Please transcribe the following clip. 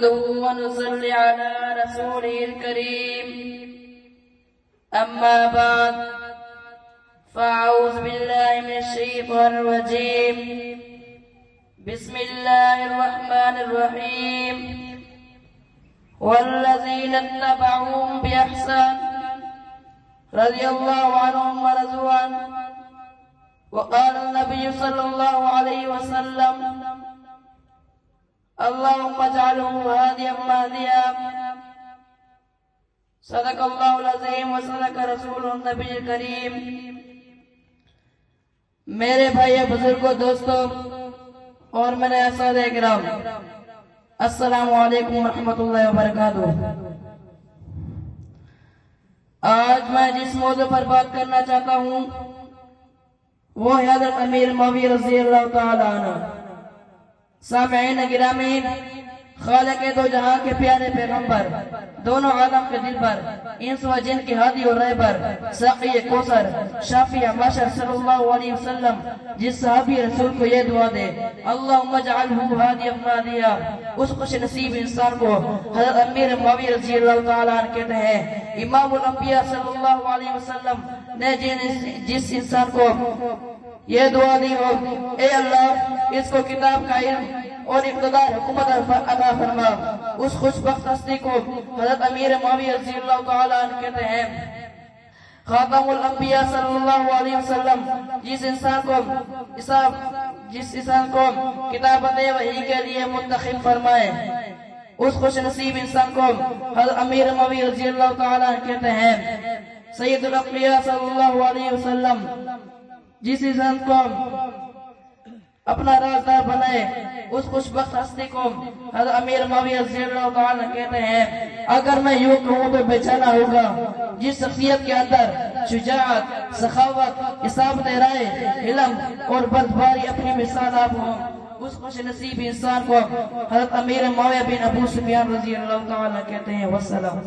ونصلي على رسوله الكريم أما بعد فأعوذ بالله من الشيطان الرجيم بسم الله الرحمن الرحيم والذين اتبعوهم بإحسان رضي الله عنهم ورضوا عنه وقال النبي صلى الله عليه وسلم اللهم اجعله هاديا مهديا صدق الله العظيم وصدق رسوله النبي الكريم. میرے بھائی بزرگوں دوستوں اور میرے اساتذہ کرام، السلام علیکم ورحمۃ اللہ وبرکاتہ. آج میں جس موضوع پر بات کرنا چاہتا ہوں وہ ہے حضرت امیر معاویہ رضی اللہ تعالی عنہ. سامعین گرامی، خالق دو جہاں کے پیارے پیغمبر، دونوں عالم کے دل پر، انس و جن کی ہادی و رہبر، ساقی کوثر، شافی معاشر صلی اللہ علیہ وسلم جس صحابی رسول کو یہ دعا دے اللہم اجعلہ ہادیا مہدیا، اس خوش نصیب انسان کو حضرت امیر معاویہ رضی اللہ تعالیٰ عنہ کہتے ہیں. امام الانبیاء صلی اللہ علیہ وسلم نے جس انسان کو یہ دعا دی ہو، اے اللہ اس کو کتاب کا علم اور اقتدار حکومت عطا فرما، اس خوش بخت ہستی کو حضرت امیر معاویہ رضی اللہ تعالیٰ عنہ کہتے ہیں. خاتم الانبیاء صلی اللہ علیہ وسلم جس انسان کو کتابت وحی کے لیے منتخب فرمائے، اس خوش نصیب انسان کو حضرت امیر معاویہ رضی اللہ تعالیٰ عنہ کہتے ہیں. سید الانبیاء صلی اللہ علیہ وسلم جس انسان کو اپنا رازدار بنائے، اس خوش بخت ہستی کو حضرت امیر معاویہ رضی اللہ تعالیٰ کہتے ہیں. اگر میں یوں کہوں تو بیچارہ ہوگا جس شخصیت کے اندر شجاعت، سخاوت، اصابت رائے، علم اور بردباری اپنی مثال آپ ہوں، اس خوش نصیب انسان کو حضرت امیر معاویہ بن ابو سفیان رضی اللہ تعالیٰ کہتے ہیں. والسلام.